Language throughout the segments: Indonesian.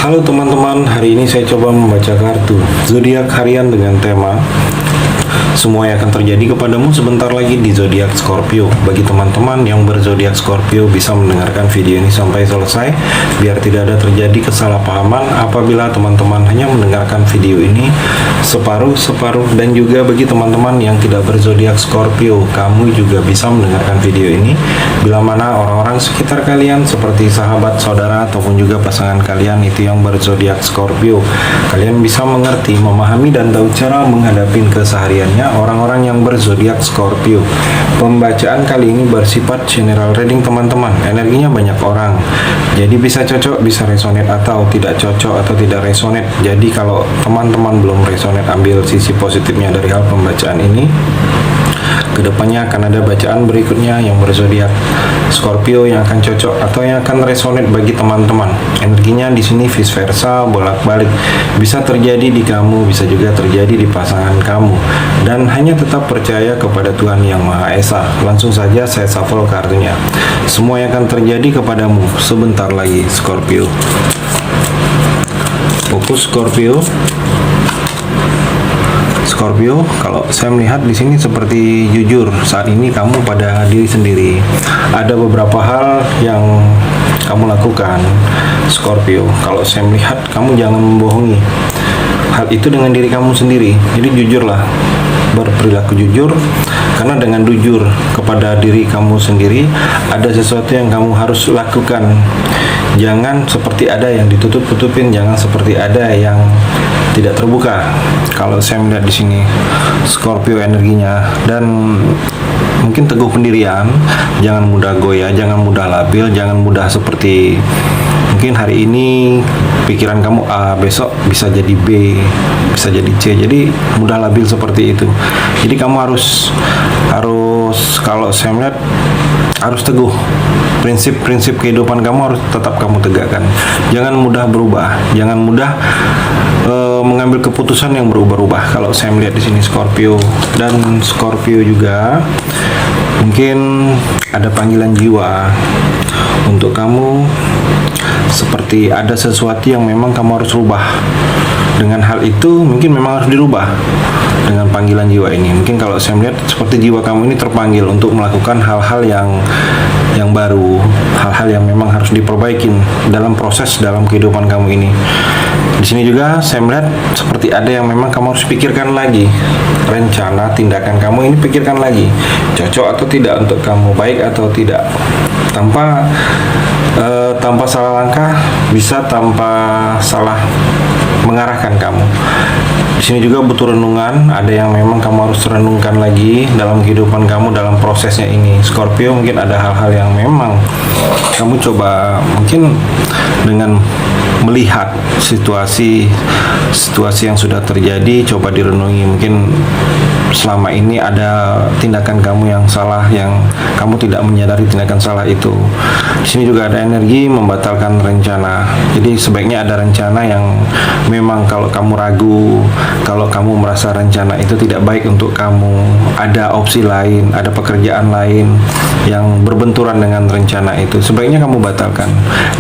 Halo teman-teman, hari ini saya coba membaca kartu zodiak harian dengan tema semua yang akan terjadi kepadamu sebentar lagi di zodiak Scorpio. Bagi teman-teman yang berzodiak Scorpio bisa mendengarkan video ini sampai selesai biar tidak ada terjadi kesalahpahaman apabila teman-teman hanya mendengarkan video ini separuh-separuh. Dan juga bagi teman-teman yang tidak berzodiak Scorpio, kamu juga bisa mendengarkan video ini bila mana orang-orang sekitar kalian seperti sahabat, saudara ataupun juga pasangan kalian itu yang berzodiak Scorpio. Kalian bisa mengerti, memahami dan tahu cara menghadapi kesehariannya orang-orang yang berzodiak Scorpio. Pembacaan kali ini bersifat general reading teman-teman. Energinya banyak orang. Jadi bisa cocok, bisa resonate atau tidak cocok atau tidak resonate. Jadi kalau teman-teman belum resonate, ambil sisi positifnya dari hal pembacaan ini. Kedepannya akan ada bacaan berikutnya yang berzodiak Scorpio yang akan cocok atau yang akan resonate bagi teman-teman. Energinya di sini vice versa, bolak-balik. Bisa terjadi di kamu, bisa juga terjadi di pasangan kamu. Dan hanya tetap percaya kepada Tuhan Yang Maha Esa. Langsung saja saya shuffle kartunya. Semua yang akan terjadi kepadamu sebentar lagi, Scorpio. Fokus Scorpio. Scorpio, kalau saya melihat di sini seperti jujur saat ini kamu pada diri sendiri. Ada beberapa hal yang kamu lakukan, Scorpio. Kalau saya melihat kamu jangan membohongi hal itu dengan diri kamu sendiri. Jadi jujurlah, berperilaku jujur, karena dengan jujur kepada diri kamu sendiri ada sesuatu yang kamu harus lakukan. Jangan seperti ada yang ditutup-tutupin, jangan seperti ada yang tidak terbuka. Kalau saya melihat di sini Scorpio energinya, dan mungkin teguh pendirian, jangan mudah goyah, jangan mudah labil, jangan mudah seperti mungkin hari ini pikiran kamu A, besok bisa jadi B, bisa jadi C. Jadi mudah labil seperti itu. Jadi kamu harus kalau saya melihat harus teguh. Prinsip-prinsip kehidupan kamu harus tetap kamu tegakkan. Jangan mudah berubah, jangan mudah mengambil keputusan yang berubah-ubah. Kalau saya melihat di sini Scorpio, dan Scorpio juga mungkin ada panggilan jiwa untuk kamu, seperti ada sesuatu yang memang kamu harus rubah. Dengan hal itu mungkin memang harus dirubah dengan panggilan jiwa ini. Mungkin kalau saya melihat seperti jiwa kamu ini terpanggil untuk melakukan hal-hal yang baru, hal-hal yang memang harus diperbaikin dalam proses dalam kehidupan kamu ini. Di sini juga saya melihat seperti ada yang memang kamu harus pikirkan lagi. Rencana tindakan kamu ini pikirkan lagi, cocok atau tidak untuk kamu, baik atau tidak. Tanpa salah langkah, bisa tanpa salah mengarahkan kamu. Di sini juga butuh renungan, ada yang memang kamu harus renungkan lagi dalam kehidupan kamu dalam prosesnya ini. Scorpio, mungkin ada hal-hal yang memang kamu coba mungkin dengan melihat situasi yang sudah terjadi, coba direnungi. Mungkin selama ini ada tindakan kamu yang salah, yang kamu tidak menyadari tindakan salah itu. Di sini juga ada energi membatalkan rencana. Jadi sebaiknya ada rencana yang memang kalau kamu ragu, kalau kamu merasa rencana itu tidak baik untuk kamu, ada opsi lain, ada pekerjaan lain yang berbenturan dengan rencana itu, sebaiknya kamu batalkan.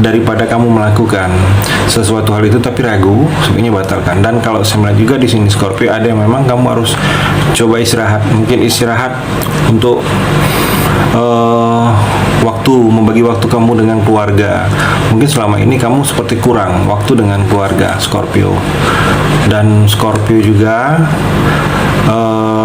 Daripada kamu melakukan sesuatu hal itu tapi ragu, sebaiknya batalkan. Dan kalau saya melihat juga di sini Scorpio, ada yang memang kamu harus coba istirahat. Mungkin istirahat untuk membagi waktu kamu dengan keluarga. Mungkin selama ini kamu seperti kurang waktu dengan keluarga, Scorpio. Dan Scorpio juga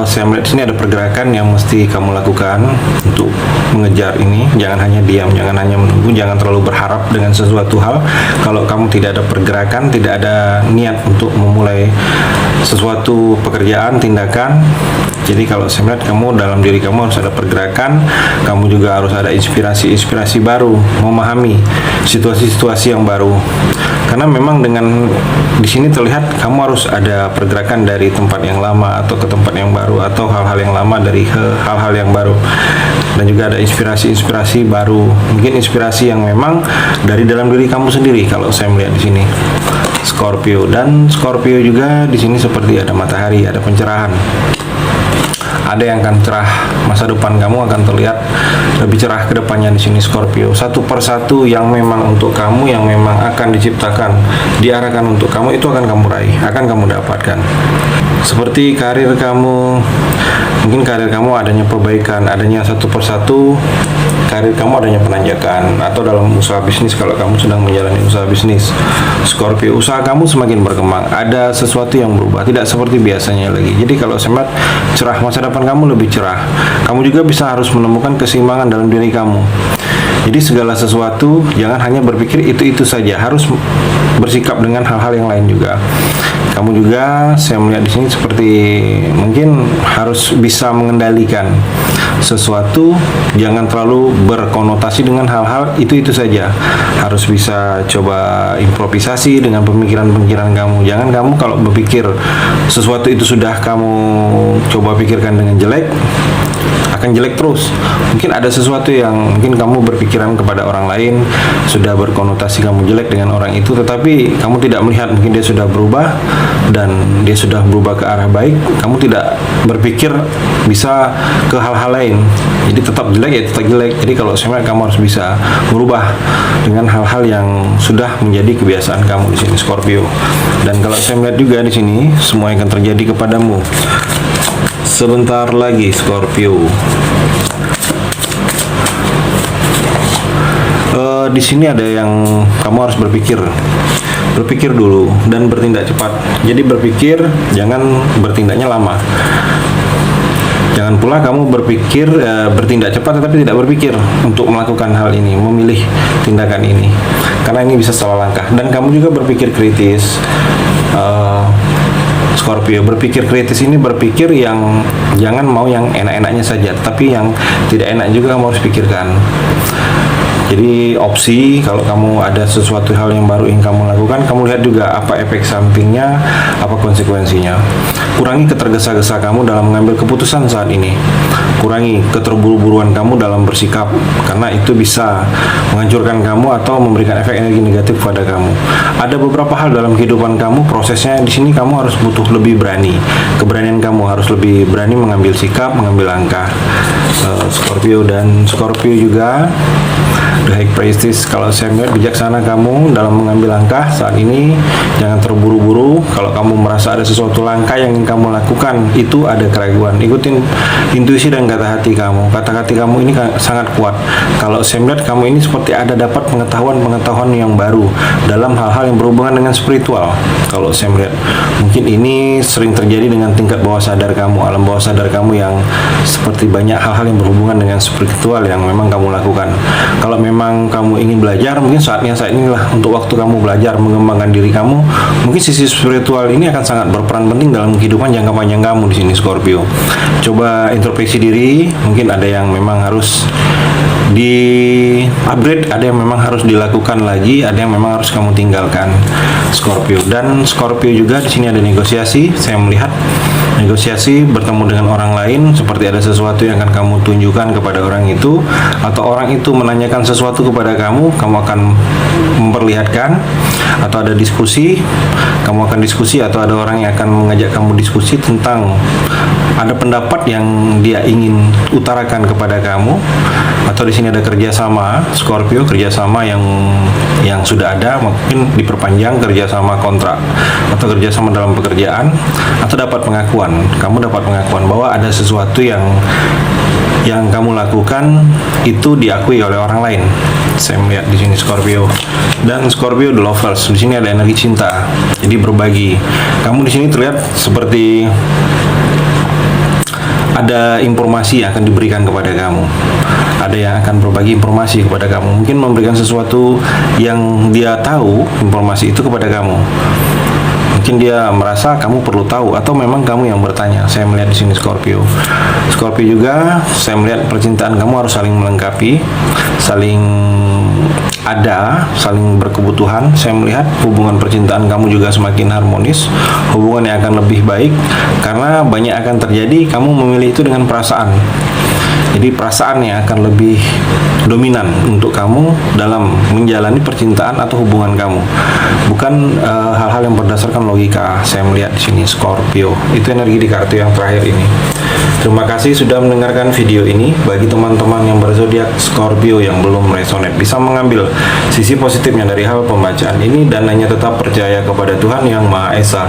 saya melihat sini ada pergerakan yang mesti kamu lakukan untuk mengejar ini. Jangan hanya diam, jangan hanya menunggu, jangan terlalu berharap dengan sesuatu hal. Kalau kamu tidak ada pergerakan, tidak ada niat untuk memulai sesuatu pekerjaan, tindakan. Jadi kalau saya melihat kamu dalam diri kamu harus ada pergerakan, kamu juga harus ada inspirasi baru, memahami situasi-situasi yang baru. Karena memang dengan di sini terlihat kamu harus ada pergerakan dari tempat yang lama atau ke tempat yang baru, atau hal-hal yang lama dari hal-hal yang baru. Dan juga ada inspirasi baru, mungkin inspirasi yang memang dari dalam diri kamu sendiri. Kalau saya melihat di sini Scorpio, dan Scorpio juga di sini seperti ada matahari, ada pencerahan. Ada yang akan cerah, masa depan kamu akan terlihat lebih cerah ke depannya di sini Scorpio. Satu persatu yang memang untuk kamu, yang memang akan diciptakan, diarahkan untuk kamu, itu akan kamu raih, akan kamu dapatkan. Seperti karir kamu, mungkin karir kamu adanya perbaikan, adanya satu persatu karir kamu adanya penanjakan, atau dalam usaha bisnis kalau kamu sedang menjalani usaha bisnis Scorpio, usaha kamu semakin berkembang, ada sesuatu yang berubah, tidak seperti biasanya lagi. Jadi kalau saya lihat cerah, masa depan kamu lebih cerah. Kamu juga bisa harus menemukan keseimbangan dalam diri kamu. Jadi segala sesuatu jangan hanya berpikir itu saja, harus bersikap dengan hal-hal yang lain juga. Kamu juga saya melihat di sini seperti mungkin harus bisa mengendalikan sesuatu, jangan terlalu berkonotasi dengan hal-hal itu saja. Harus bisa coba improvisasi dengan pemikiran-pemikiran kamu. Jangan kamu kalau berpikir sesuatu itu sudah kamu coba pikirkan dengan jelek, akan jelek terus. Mungkin ada sesuatu yang mungkin kamu berpikiran kepada orang lain, sudah berkonotasi kamu jelek dengan orang itu, tetapi kamu tidak melihat mungkin dia sudah berubah dan dia sudah berubah ke arah baik. Kamu tidak berpikir bisa ke hal-hal lain, jadi tetap jelek ya tetap jelek. Jadi kalau sebenarnya kamu harus bisa berubah dengan hal-hal yang sudah menjadi kebiasaan kamu di sini Scorpio. Dan kalau saya melihat juga di sini semua yang akan terjadi kepadamu sebentar lagi Scorpio. Di sini ada yang kamu harus berpikir dulu dan bertindak cepat. Jadi berpikir, jangan bertindaknya lama. Jangan pula kamu bertindak cepat tetapi tidak berpikir untuk melakukan hal ini, memilih tindakan ini, karena ini bisa salah langkah. Dan kamu juga berpikir kritis. Scorpio, berpikir kritis ini berpikir yang jangan mau yang enak-enaknya saja, tapi yang tidak enak juga kamu harus pikirkan. Jadi opsi, kalau kamu ada sesuatu hal yang baru yang kamu lakukan, kamu lihat juga apa efek sampingnya, apa konsekuensinya. Kurangi ketergesa-gesa kamu dalam mengambil keputusan saat ini. Kurangi keterburu-buruan kamu dalam bersikap, karena itu bisa menghancurkan kamu atau memberikan efek energi negatif pada kamu. Ada beberapa hal dalam kehidupan kamu, prosesnya di sini kamu harus butuh lebih berani. Keberanian kamu harus lebih berani mengambil sikap, mengambil langkah. Scorpio, dan Scorpio juga The High Priestess, kalau saya melihat bijaksana kamu dalam mengambil langkah saat ini. Jangan terburu-buru. Kalau kamu merasa ada sesuatu langkah yang ingin kamu lakukan, itu ada keraguan, ikutin intuisi dan kata hati kamu. Kata hati kamu ini sangat kuat. Kalau saya melihat kamu ini seperti ada dapat pengetahuan yang baru dalam hal-hal yang berhubungan dengan spiritual. Kalau saya melihat mungkin ini sering terjadi dengan tingkat bawah sadar kamu, alam bawah sadar kamu, yang seperti banyak hal-hal yang berhubungan dengan spiritual yang memang kamu lakukan. Kalau memang kamu ingin belajar, mungkin saatnya saat inilah untuk waktu kamu belajar mengembangkan diri kamu. Mungkin sisi spiritual ini akan sangat berperan penting dalam kehidupan jangka panjang kamu di sini Scorpio. Coba introspeksi diri, mungkin ada yang memang harus di upgrade, ada yang memang harus dilakukan lagi, ada yang memang harus kamu tinggalkan Scorpio. Dan Scorpio juga di sini ada negosiasi. Saya melihat negosiasi bertemu dengan orang lain, seperti ada sesuatu yang akan kamu tunjukkan kepada orang itu, atau orang itu menanyakan sesuatu kepada kamu akan memperlihatkan, atau ada diskusi, kamu akan diskusi, atau ada orang yang akan mengajak kamu diskusi tentang ada pendapat yang dia ingin utarakan kepada kamu. Atau di sini ada kerjasama Scorpio, kerjasama yang sudah ada, mungkin diperpanjang, kerjasama kontrak atau kerjasama dalam pekerjaan, atau dapat pengakuan. Kamu dapat pengakuan bahwa ada sesuatu yang kamu lakukan itu diakui oleh orang lain. Saya melihat di sini Scorpio. Dan Scorpio The Lovers, di sini ada energi cinta. Jadi berbagi. Kamu di sini terlihat seperti ada informasi yang akan diberikan kepada kamu. Ada yang akan berbagi informasi kepada kamu, mungkin memberikan sesuatu yang dia tahu, informasi itu kepada kamu. Mungkin dia merasa kamu perlu tahu, atau memang kamu yang bertanya. Saya melihat di sini Scorpio. Scorpio juga saya melihat percintaan kamu harus saling melengkapi, saling berkebutuhan. Saya melihat hubungan percintaan kamu juga semakin harmonis, hubungan yang akan lebih baik, karena banyak akan terjadi kamu memilih itu dengan perasaan. Jadi perasaannya akan lebih dominan untuk kamu dalam menjalani percintaan atau hubungan kamu, bukan hal-hal yang berdasarkan logika. Saya melihat di sini Scorpio itu energi di kartu yang terakhir ini. Terima kasih sudah mendengarkan video ini. Bagi teman-teman yang berzodiak Scorpio yang belum resonate, bisa mengambil sisi positifnya dari hal pembacaan ini dan hanya tetap percaya kepada Tuhan Yang Maha Esa.